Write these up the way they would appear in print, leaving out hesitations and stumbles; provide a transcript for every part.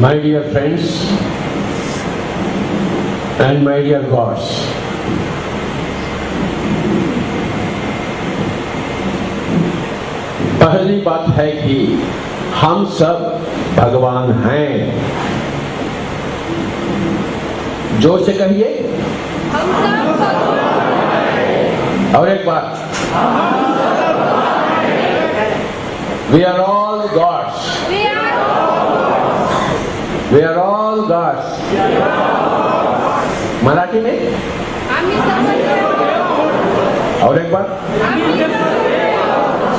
My dear friends and my dear gods, पहली बात है कि हम सब भगवान हैं। जोर से कहिए, हम सब भगवान हैं। और एक बार, We are all gods. We are all gods. Marathi में आम्ही सर्व और एक बार,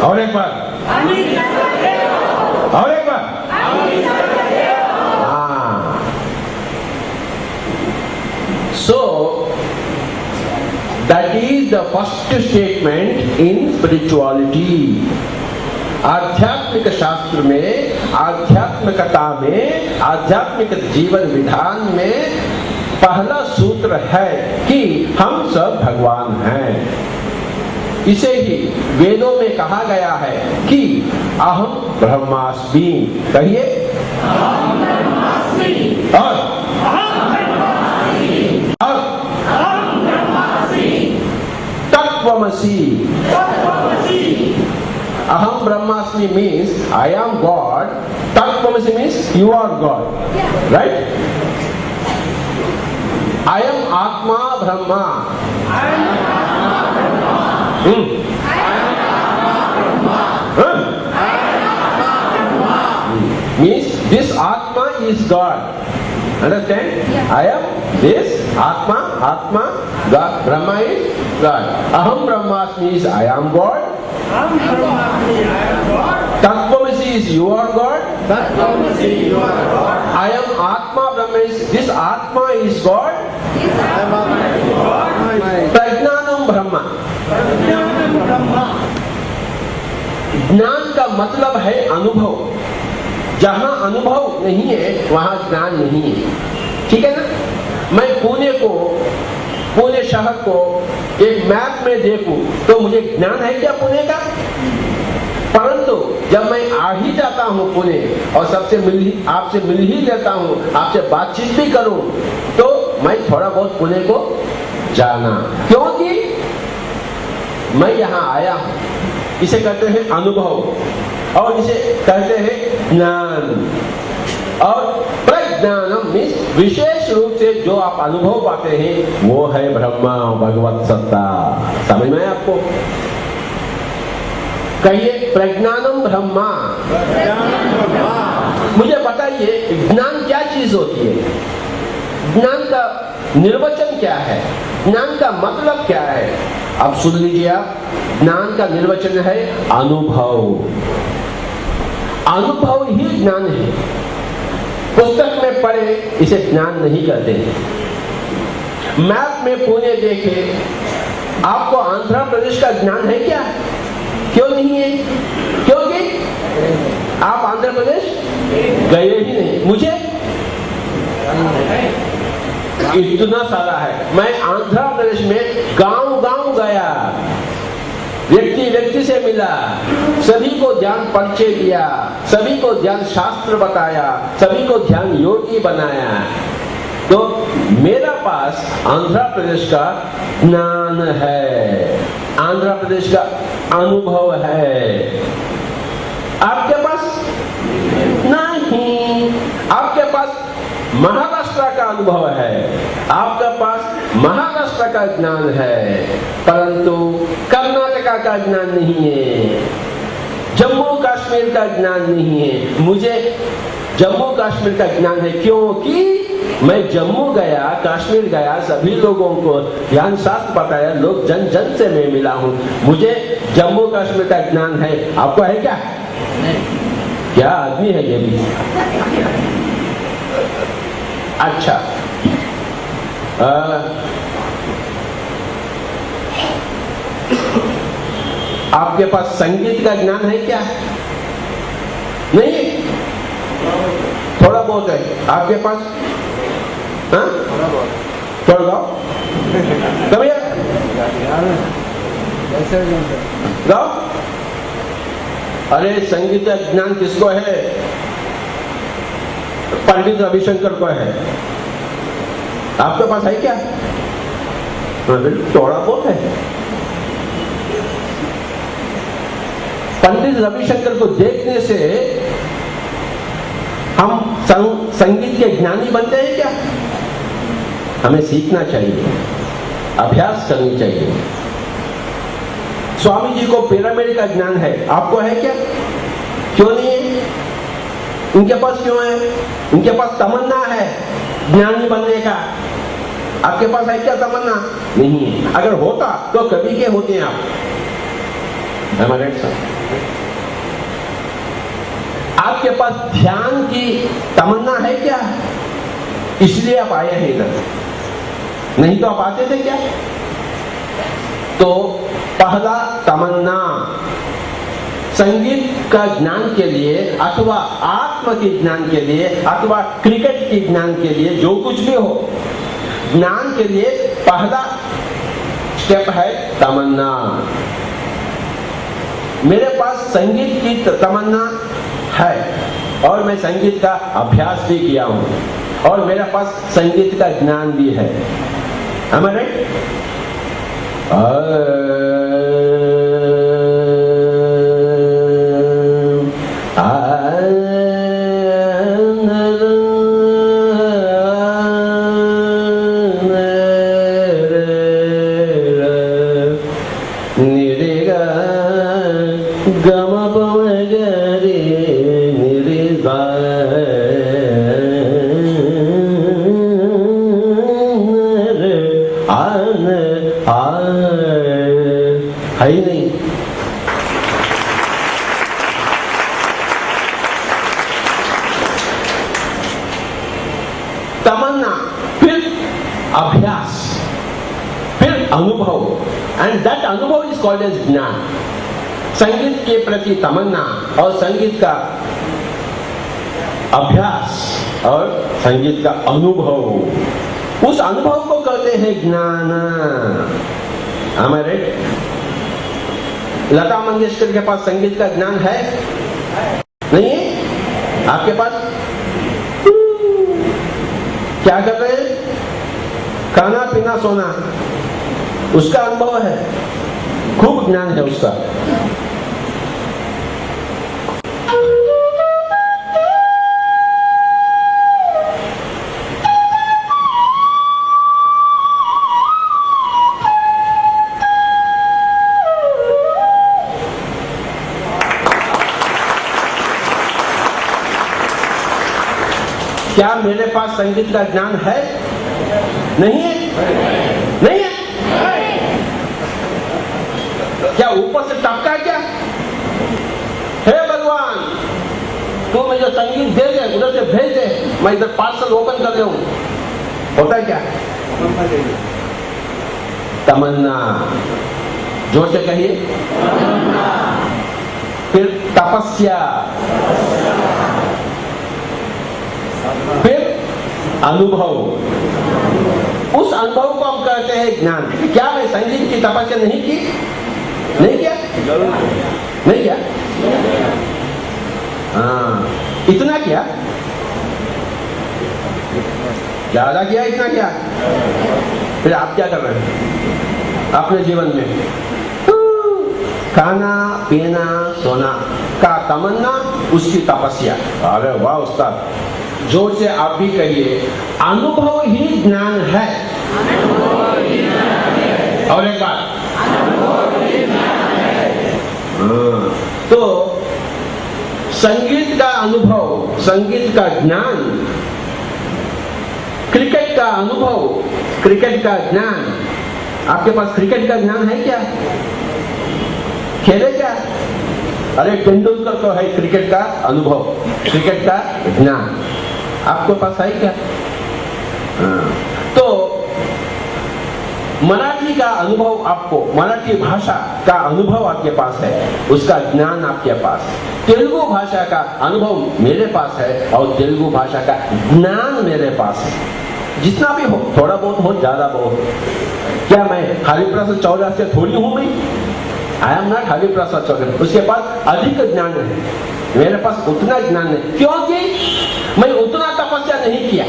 और एक बार, और एक बार। हाँ। So that is the first statement in spirituality. आध्यात्मिक शास्त्र में, आध्यात्मिकता में, आध्यात्मिक जीवन विधान में पहला सूत्र है कि हम सब भगवान हैं। इसे ही वेदों में कहा गया है कि अहम ब्रह्मास्मि। कहिए, अहम ब्रह्मास्मि। और अहम ब्रह्मास्मि। और अहम ब्रह्मास्मि। तत्त्वमसि। तत्त्वमसि। Aham Brahmasmi means I am God. Tattvamasi means you are God. Right? I am Atma Brahma. I am Atma Brahma. I am Atma Brahma. I am Atma Brahma. Means this Atma is God. Understand? Yeah. I am this Atma. Atma God. Brahma is God. Aham Brahmasmi is I am God. Aham Brahmasmi. I am God. Tattvamasi is you are God. Tattvamasi. You are God. I am Atma Brahma is this Atma is God. This Atma is God. प्रज्ञानम Brahma. प्रज्ञानम Brahma. ज्ञान का मतलब है अनुभव। जहां अनुभव नहीं है वहां ज्ञान नहीं है। ठीक है ना? मैं पुणे शहर को एक मैप में देखूं तो मुझे ज्ञान है क्या पुणे का? परंतु जब मैं आ ही जाता हूं पुणे और आपसे मिल ही लेता हूं, आपसे बातचीत भी करूं, तो मैं थोड़ा बहुत पुणे को जाना, क्योंकि मैं यहां आया हूं। इसे कहते हैं अनुभव और इसे कहते हैं ज्ञान। और प्रज्ञानम मीन्स विशेष रूप से जो आप अनुभव पाते हैं वो है ब्रह्मा, भगवत सत्ता। समझ में आया आपको? कहिए, प्रज्ञानम ब्रह्मा। मुझे बताइए, ज्ञान क्या चीज होती है? ज्ञान का निर्वचन क्या है? ज्ञान का मतलब क्या है? अब सुन लीजिए आप, ज्ञान का निर्वचन है अनुभव। अनुभव ही ज्ञान है। पुस्तक में पढ़े इसे ज्ञान नहीं कहते। मैप में पुणे देखे, आपको आंध्र प्रदेश का ज्ञान है क्या? क्यों नहीं है? क्योंकि आप आंध्र प्रदेश गए ही नहीं। मुझे इतना सारा है। मैं आंध्र प्रदेश में गांव गया, व्यक्ति से मिला, सभी को ध्यान परिचय दिया, सभी को ध्यान शास्त्र बताया, सभी को ध्यान योगी बनाया। तो मेरा पास आंध्र प्रदेश का ज्ञान है, आंध्र प्रदेश का अनुभव है। आपके पास नहीं। आपके पास महाराष्ट्र का अनुभव है, आपके पास महाराष्ट्र का ज्ञान है, परंतु कर्नाटका का ज्ञान नहीं है, जम्मू कश्मीर का ज्ञान नहीं है। मुझे जम्मू कश्मीर का ज्ञान है क्योंकि मैं जम्मू गया, कश्मीर गया, सभी लोगों को ज्ञान शास्त्र बताया, लोग जन से मैं मिला हूं। मुझे जम्मू कश्मीर का ज्ञान है। आपको है क्या? क्या आदमी है ये भी? अच्छा, आपके पास संगीत का ज्ञान है क्या? नहीं, थोड़ा बहुत है आपके पास। हाँ, थोड़ा गाओ, गाओ। अरे संगीत का ज्ञान किसको है? पंडित रविशंकर को है, आपके पास है क्या? थोड़ा बहुत है। पंडित रविशंकर को देखने से हम संगीत के ज्ञानी बनते हैं क्या? हमें सीखना चाहिए, अभ्यास करनी चाहिए। स्वामी जी को पिरामिड का ज्ञान है, आपको है क्या? क्यों नहीं है? उनके पास क्यों है? उनके पास तमन्ना है ज्ञानी बनने का। आपके पास है क्या तमन्ना? नहीं है। अगर होता तो कभी के होते हैं आप। आपके पास ध्यान की तमन्ना है क्या? इसलिए आप आए हैं इधर, नहीं तो आप आते थे क्या? तो पहला तमन्ना संगीत का ज्ञान के लिए अथवा आत्म के ज्ञान के लिए अथवा क्रिकेट के ज्ञान के लिए, जो कुछ भी हो, ज्ञान के लिए पहला स्टेप है तमन्ना। मेरे पास संगीत की तमन्ना है और मैं संगीत का अभ्यास भी किया हूं और मेरे पास संगीत का ज्ञान भी है। हमारे है ही नहीं। तमन्ना, फिर अभ्यास, फिर अनुभव, एंड दैट अनुभव इज कॉल्ड एज ज्ञान। संगीत के प्रति तमन्ना और संगीत का अभ्यास और संगीत का अनुभव, उस अनुभव को कहते हैं ज्ञान। हमारे लता मंगेशकर के पास संगीत का ज्ञान है? नहीं है? आपके पास? क्या कर रहे हैं? खाना पीना सोना, उसका अनुभव है, खूब ज्ञान है उसका। क्या मेरे पास संगीत का ज्ञान है? नहीं है? नहीं है? क्या ऊपर से टपका क्या? हे भगवान, तू मुझे संगीत दे दे, उधर से भेज दे, मैं इधर पार्सल ओपन कर दूं। होता है क्या? तमन्ना, जोर से कहिए। फिर तपस्या, फिर अनुभव। उस अनुभव को हम कहते हैं ज्ञान। क्या मैं संगीत की तपस्या नहीं की? नहीं किया? नहीं किया? हाँ, इतना किया? ज्यादा किया? इतना किया? फिर आप क्या कर रहे हैं अपने जीवन में? खाना पीना सोना का तमन्ना, उसकी तपस्या। अरे वाह उस्ताद, जोर से आप भी कहिए, अनुभव ही ज्ञान है। और एक बात, तो संगीत का अनुभव, संगीत का ज्ञान, क्रिकेट का अनुभव, क्रिकेट का ज्ञान। आपके पास क्रिकेट का ज्ञान है क्या? खेले क्या? अरे तेंदुलकर को है क्रिकेट का अनुभव, क्रिकेट का ज्ञान। आपके पास है क्या? तो मराठी का अनुभव, आपको मराठी भाषा का अनुभव आपके पास है, उसका ज्ञान आपके पास। तेलुगु भाषा का अनुभव मेरे पास है और तेलुगु भाषा का ज्ञान मेरे पास है। जितना भी हो, थोड़ा बहुत हो, ज्यादा बहुत। क्या मैं हरिप्रसाद चौधरी से थोड़ी हूं? मैं I am not Hariprasad Chaudhary. उसके पास अधिक ज्ञान है, मेरे पास उतना ज्ञान है, क्योंकि मैं उतना नहीं किया,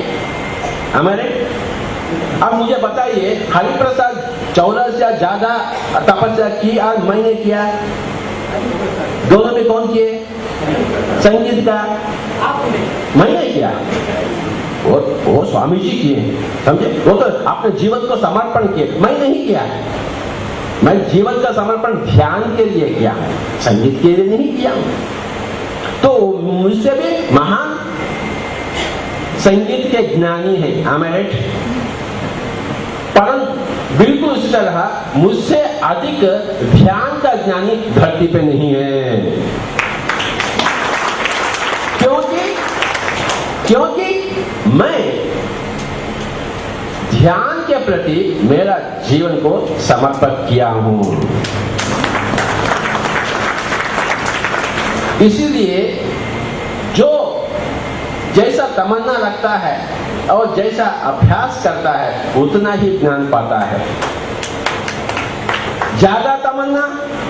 हमारे। अब मुझे बताइए, हरिप्रसाद चौरसिया ज्यादा तपस्या की और मैंने किया, दोनों में कौन किए? संगीत का मैंने किया, वो स्वामी जी किए, समझे? वो तो अपने जीवन को समर्पण किए, मैं नहीं किया। मैं जीवन का समर्पण ध्यान के लिए किया, संगीत के लिए नहीं किया। तो मुझसे भी महान संगीत के ज्ञानी है, आमेरेट, परंतु बिल्कुल इसी तरह मुझसे अधिक ध्यान का ज्ञानी धरती पे नहीं है। क्योंकि मैं ध्यान के प्रति मेरा जीवन को समर्पित किया हूं। इसीलिए जो जैसा तमन्ना रखता है और जैसा अभ्यास करता है उतना ही ज्ञान पाता है। ज्यादा तमन्ना,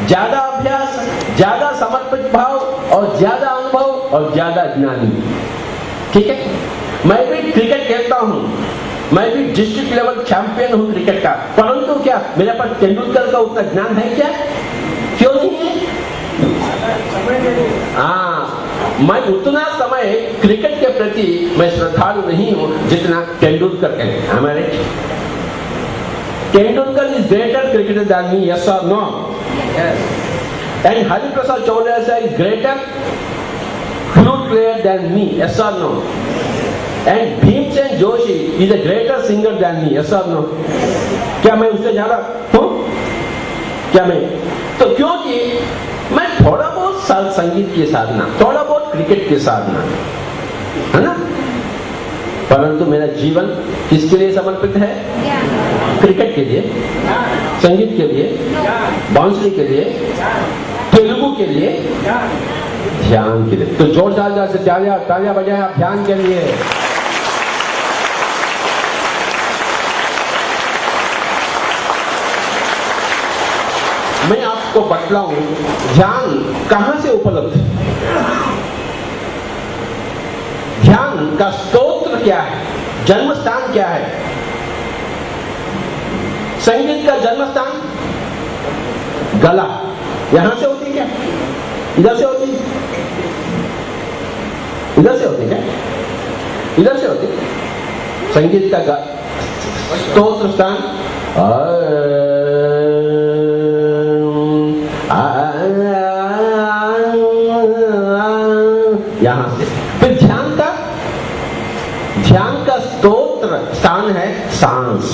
ज्यादा अभ्यास, ज्यादा समर्पित भाव और ज्यादा अनुभव और ज्यादा ज्ञानी। ठीक है, मैं भी क्रिकेट खेलता हूं, मैं भी डिस्ट्रिक्ट लेवल चैंपियन हूं क्रिकेट का, परंतु क्या मेरे पास तेंदुलकर का उतना ज्ञान है क्या? क्यों नहीं है? मैं उतना समय क्रिकेट के प्रति मैं श्रद्धालु नहीं हूं जितना तेंदुलकर है। हमारे Tendulkar is greater cricketer than me, yes और no? And Hariprasad Chaurasia is greater flute player than me, yes or no? And Bhimsen Joshi is a greater singer than me, yes or no? क्या मैं उससे ज्यादा हूं? क्या मैं? तो क्योंकि मैं थोड़ा बहुत संगीत की साधना, थोड़ा बहुत क्रिकेट की साधना, है ना? परंतु मेरा जीवन किसके लिए समर्पित है? क्रिकेट के लिए, संगीत के लिए, बांसुरी के लिए, तेलुगु के लिए, ध्यान के लिए। तो जोरदार से तालियां बजाएं आप ध्यान के लिए। मैं आपको बतलाऊं ध्यान कहां से उपलब्ध है। ध्यान का स्तोत्र क्या है, जन्म स्थान क्या है? संगीत का जन्म स्थान गला, यहां से होती क्या? इधर से होती? इधर से होती क्या? इधर से होती संगीत का स्तोत्र स्थान यहां से। फिर ध्यान का स्तोत्र स्थान है सांस।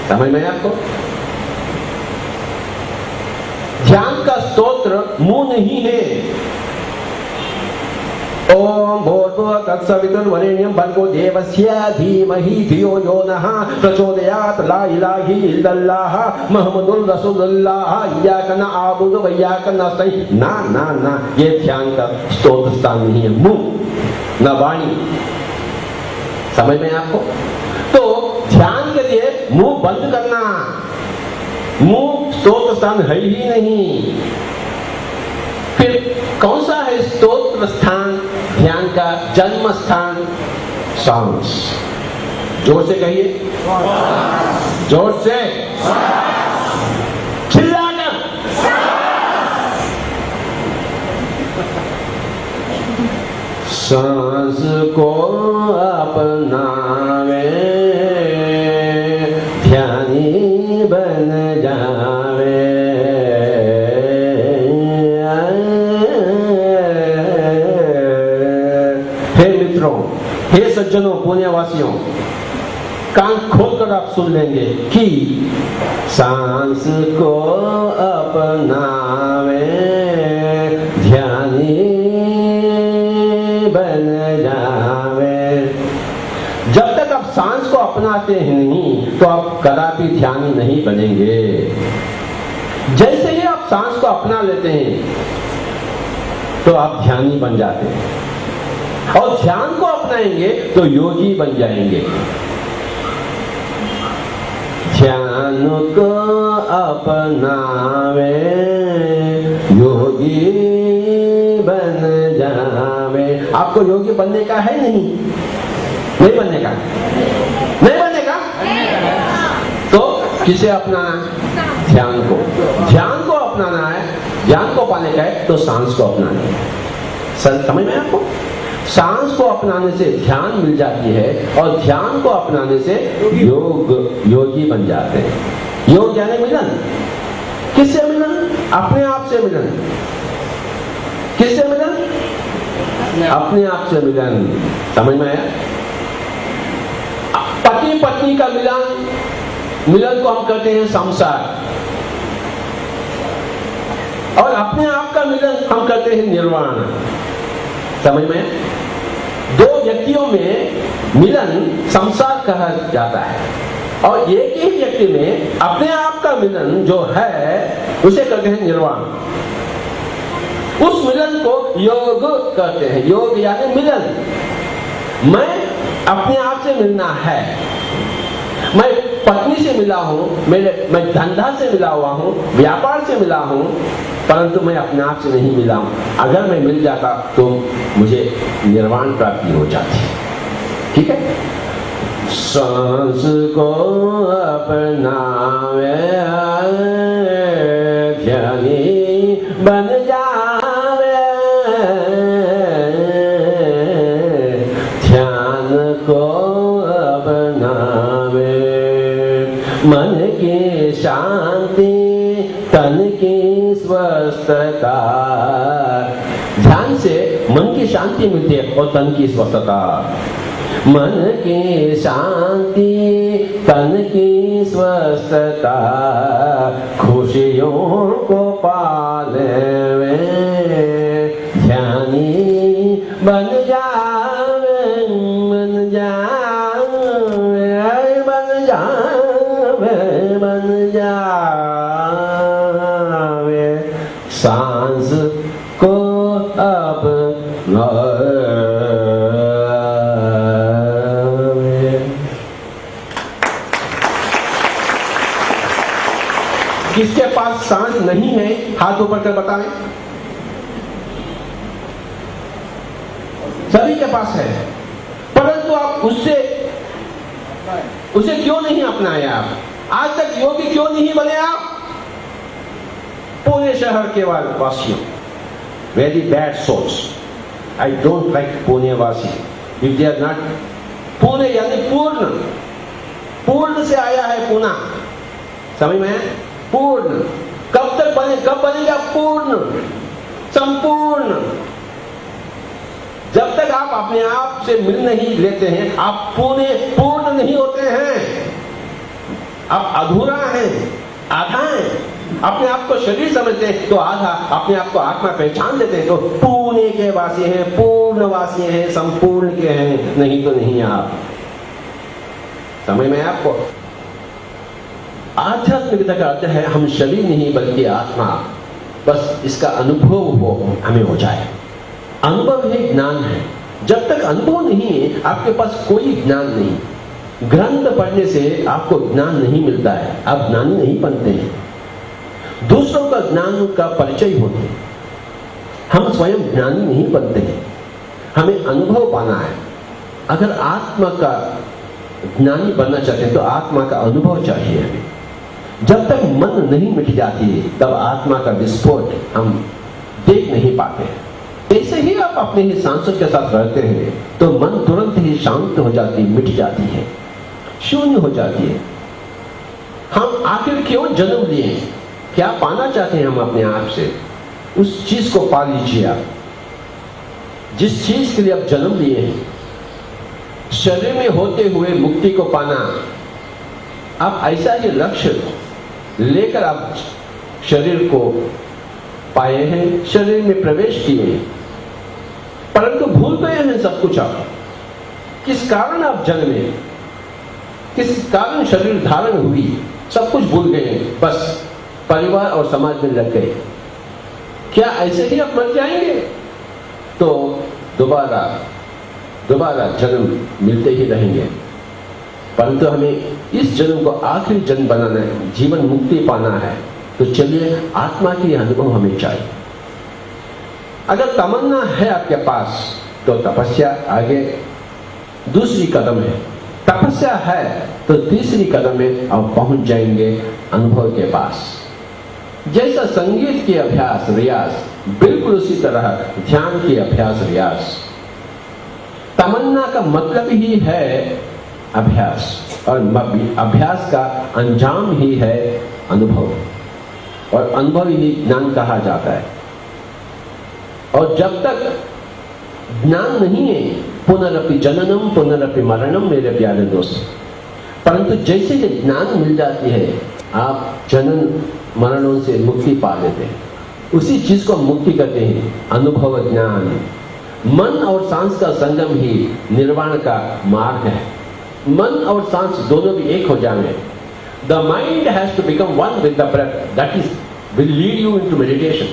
समझ में आपको? ध्यान का स्तोत्र मुंह नहीं है। ओम भूर्भुवः तत्सवितुर्वरेण्यं भर्गो देवस्य धीमहि धियो यो नः प्रचोदयात् ला इलाहा इल्लल्लाह मुहम्मदुर रसूलुल्लाह इय्याका नअबुदु व इय्याका नस्तईन। ना ना ना, ये ध्यान का स्तोत्र स्थान नहीं है, मुंह न वाणी। समझ में आपको? तो ध्यान के लिए मुंह बंद करना, मुंह स्तोत्र स्थान है ही नहीं। फिर कौन सा है स्तोत्र स्थान? ध्यान का जन्म स्थान सांस। जोर से कहिए, जोर से, चिल्लाकर। सांस को अपनावे ध्यानी बन जावे। हे सज्जनों, पुण्यवासियों, कान खोलकर आप सुन लेंगे कि सांस को अपनावे ध्यानी बन जावे। जब तक आप सांस को अपनाते हैं नहीं तो आप कदापि ध्यानी नहीं बनेंगे। जैसे ही आप सांस को अपना लेते हैं तो आप ध्यानी बन जाते हैं, और ध्यान को अपनाएंगे तो योगी बन जाएंगे। ध्यान को अपनावे योगी बन जावे। आपको योगी बनने का है नहीं बनने का, नहीं बनने का, तो किसे अपनाना है? ध्यान को अपनाना है। ध्यान को पाने का है तो सांस को अपनाना है। समझ में आपको? सांस को अपनाने से ध्यान मिल जाती है और ध्यान को अपनाने से योगी बन जाते हैं। योग यानी मिलन। किससे मिलन? अपने आप से मिलन। किससे मिलन? अपने आप से मिलन। समझ में आया? पति पत्नी का मिलन को हम कहते हैं संसार, और अपने आप का मिलन हम कहते हैं निर्वाण। समझ में? दो व्यक्तियों में मिलन संसार कहा जाता है, और एक ही व्यक्ति में अपने आप का मिलन जो है उसे कहते हैं निर्वाण। उस मिलन को योग कहते हैं। योग यानी मिलन। मैं अपने आप से मिलना है। मैं पत्नी से मिला हूं, मैं धंधा से मिला हुआ हूं, व्यापार से मिला हूं, परंतु मैं अपने आप से नहीं मिला हूं। अगर मैं मिल जाता तो मुझे निर्वाण प्राप्ति हो जाती। ठीक है? सांस को अपनावे ध्यानी बन जावे, ध्यान को अपनावे, मन की शांति तन की स्वस्थता। ध्यान से मन की शांति मिलती है और तन की स्वस्थता। मन की शांति तन की स्वस्थता, खुशियों को पाले वे ध्यानी बन जावे, बन जावे, बन जावे, बन जावे। सांस को अब किसके पास सांस नहीं है हाथ ऊपर कर बताएं। सभी के पास है, परंतु आप उसे क्यों नहीं अपनाया? आप आज तक योगी क्यों नहीं बने? आप पुणे शहर के वासियों, very bad souls. I don't like Pune वासी if they are not. Pune यानी पूर्ण से आया है पुना। समझ में? पूर्ण। कब बनेंगे आप पूर्ण, संपूर्ण? जब तक आप अपने आप से मिल नहीं लेते हैं, आप पूर्ण नहीं होते हैं। आप अधूरा हैं, आधा हैं। अपने आप को शरीर समझते हैं तो आधा, अपने आप को आत्मा पहचान लेते हैं तो पुणे के वासी हैं, पूर्णवासी हैं, संपूर्ण के हैं, नहीं तो नहीं आप। समझ में आपको? आध्यात्मिकता का अर्थ है हम शरीर नहीं बल्कि आत्मा। बस इसका अनुभव हमें हो जाए। अनुभव है, ज्ञान है। जब तक अनुभव नहीं है आपके पास कोई ज्ञान नहीं। ग्रंथ पढ़ने से आपको ज्ञान नहीं मिलता है, आप ज्ञानी नहीं बनते हैं। दूसरों का ज्ञान का परिचय होते हैं, हम स्वयं ज्ञानी नहीं बनते हैं। हमें अनुभव पाना है। अगर आत्मा का ज्ञानी बनना चाहते हैं तो आत्मा का अनुभव चाहिए हमें। जब तक मन नहीं मिट जाती है तब आत्मा का विस्फोट हम देख नहीं पाते हैं। ऐसे ही आप अपने ही सांसों के साथ रहते हैं तो मन तुरंत ही शांत हो जाती, मिट जाती है, शून्य हो जाती है। हम आखिर क्यों जन्म लिए? क्या पाना चाहते हैं हम अपने आप से? उस चीज को पा लीजिए आप, जिस चीज के लिए आप जन्म लिए हैं। शरीर में होते हुए मुक्ति को पाना, आप ऐसा ही लक्ष्य लेकर आप शरीर को पाए हैं, शरीर में प्रवेश किए हैं, परंतु भूल गए हैं सब कुछ। आप किस कारण आप जन्मे, किस कारण शरीर धारण हुई, सब कुछ भूल गए। बस परिवार और समाज में लग गए। क्या ऐसे ही आप मर जाएंगे? तो दोबारा जन्म मिलते ही रहेंगे। परंतु हमें इस जन्म को आखिरी जन्म बनाना है, जीवन मुक्ति पाना है। तो चलिए, आत्मा की अनुभव हमें चाहिए। अगर तमन्ना है आपके पास तो तपस्या आगे दूसरी कदम है, तपस्या है तो तीसरी कदम में आप पहुंच जाएंगे अनुभव के पास। जैसा संगीत की अभ्यास रियाज, बिल्कुल उसी तरह ध्यान की अभ्यास रियाज। तमन्ना का मतलब ही है अभ्यास, और अभ्यास का अंजाम ही है अनुभव, और अनुभव ही ज्ञान कहा जाता है। और जब तक ज्ञान नहीं है, पुनरपि जननम पुनरपि मरणम मेरे प्यारे दोस्त। परंतु जैसे ही ज्ञान मिल जाती है, आप जनन मरणों से मुक्ति पा लेते हैं। उसी चीज को मुक्ति कहते हैं, अनुभव ज्ञान। मन और सांस का संगम ही निर्वाण का मार्ग है। मन और सांस दोनों भी एक हो जाए। The mind has to become one with the breath, that is will lead you into meditation.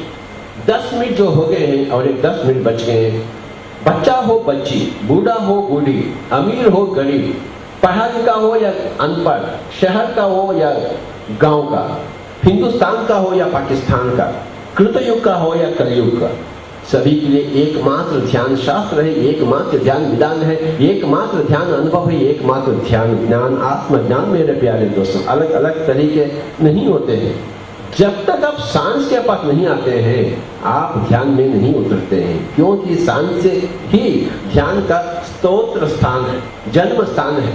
10 minute जो हो गए हैं और एक 10 मिनट बच गए हैं। बच्चा हो बच्ची, बूढ़ा हो बूढ़ी, अमीर हो गरीब, पढ़ा लिखा हो या अनपढ़, शहर का हो या गांव का, हिंदुस्तान का हो या पाकिस्तान का, कृतयुग का हो या कलयुग का, सभी के लिए एकमात्र ध्यान शास्त्र है, एकमात्र ध्यान विधान है, एकमात्र ध्यान अनुभव है, एकमात्र ध्यान ज्ञान आत्मज्ञान। मेरे प्यारे दोस्तों, अलग अलग तरीके नहीं होते हैं। जब तक आप सांस के पास नहीं आते हैं, आप ध्यान में नहीं उतरते हैं, क्योंकि सांस से ही ध्यान का स्तोत्र स्थान है, जन्म स्थान है।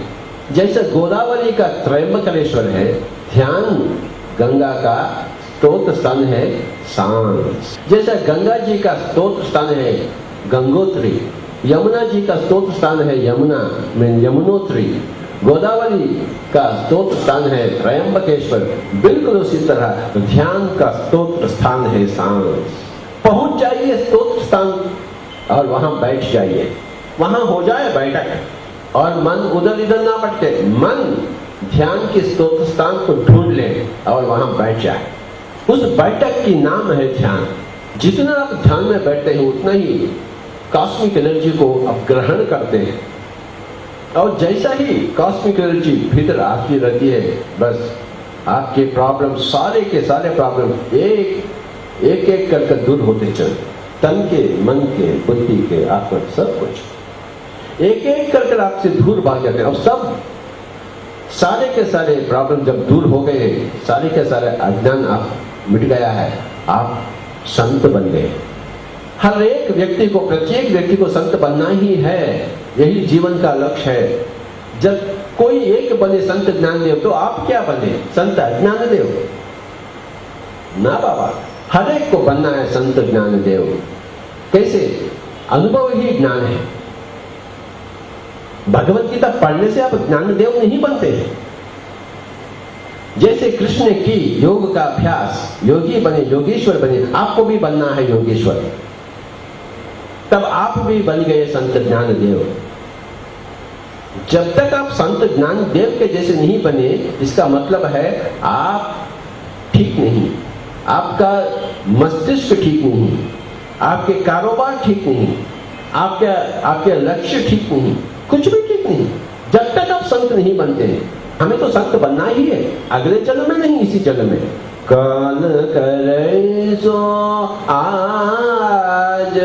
जैसे गोदावरी का त्रयंबकेश्वर है, ध्यान गंगा का स्तोत्र स्थान है सांस। जैसा गंगा जी का स्तोत्र स्थान है गंगोत्री, यमुना जी का स्तोत्र स्थान है यमुना में यमुनोत्री, गोदावरी का स्तोत्र स्थान है त्रयंबकेश्वर। बिल्कुल उसी तरह ध्यान का स्तोत्र स्थान है सांस। पहुंच जाइए स्तोत्र स्थान और वहां बैठ जाइए, वहां हो जाए बैठक, और मन उधर इधर ना भटके। मन ध्यान के स्तोत्र स्थान को ढूंढ ले और वहां बैठ जाए। उस बैठक की नाम है ध्यान। जितना आप ध्यान में बैठते हैं, उतना ही कॉस्मिक एनर्जी को आप ग्रहण करते हैं। और जैसा ही कॉस्मिक एनर्जी भीतर आती रहती है, बस आपके प्रॉब्लम, सारे के सारे प्रॉब्लम एक एक करके दूर होते चले। तन के, मन के, बुद्धि के, आत्मा, सब कुछ एक एक करके आपसे दूर भाग जाते हैं। और सब सारे के सारे प्रॉब्लम जब दूर हो गए, सारे के सारे अज्ञान आप मिट गया है, आप संत बन गए। हर एक व्यक्ति को, प्रत्येक व्यक्ति को संत बनना ही है, यही जीवन का लक्ष्य है। जब कोई एक बने संत ज्ञानदेव, तो आप क्या बने? संत ज्ञानदेव ना बाबा, हर एक को बनना है संत ज्ञानदेव। कैसे? अनुभव ही ज्ञान है। भगवत गीता पढ़ने से आप ज्ञानदेव नहीं बनते हैं। जैसे कृष्ण ने की योग का अभ्यास, योगी बने, योगेश्वर बने, आपको भी बनना है योगेश्वर। तब आप भी बन गए संत ज्ञानदेव। जब तक आप संत ज्ञानदेव के जैसे नहीं बने, इसका मतलब है आप ठीक नहीं, आपका मस्तिष्क ठीक नहीं, आपके कारोबार ठीक नहीं, आपके लक्ष्य ठीक नहीं, कुछ भी ठीक नहीं। जब तक आप संत नहीं बनते हैं, हमें तो संत बनना ही है, अगले जन्म में नहीं, इसी जन्म में। काल करे सो आज,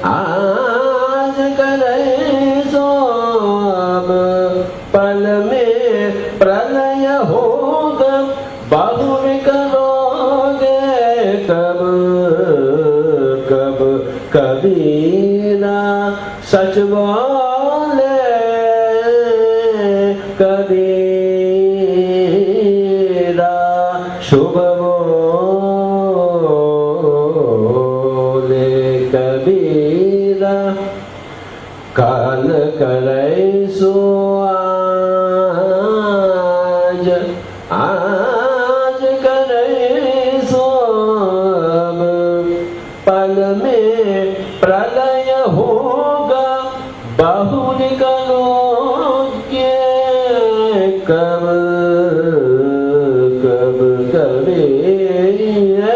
आज करे सो अब, पल में प्रलय होगा, बहु करोगे कब, कब कबीरा सच बोले, कबीरा शुभ काल करे सो आज, आज करे सो अब, पल में प्रलय होगा, बहुरी करोगे कब, कब कबीरा,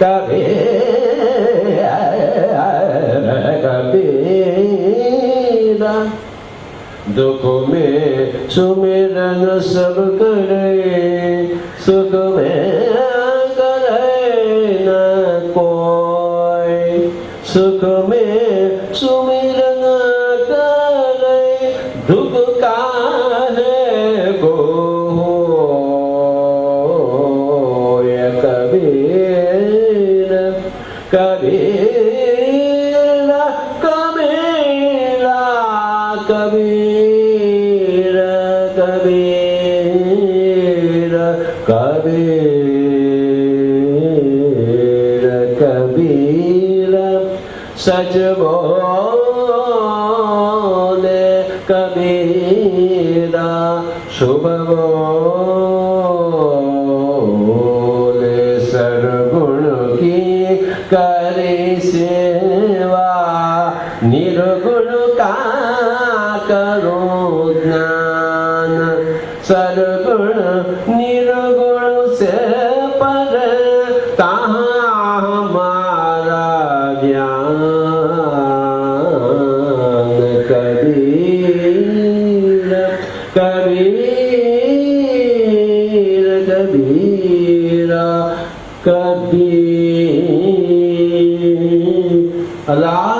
कबीरा दुख में सुमिरन सब करे, सुख में करे न कोई, सुख में सुमिरन करे दुख काहे को कबीर कबीर कबीरा कबीर कबीर कबीर कबीर सच बोले कबीरा शुभ बोले सर्वगुण की करे सेवा निर्गुण का करो ज्ञान सर्वगुण निर्गुण से पर कहाँ हमारा ज्ञान कबीर कबीर कबीरा कबीर अल्लाह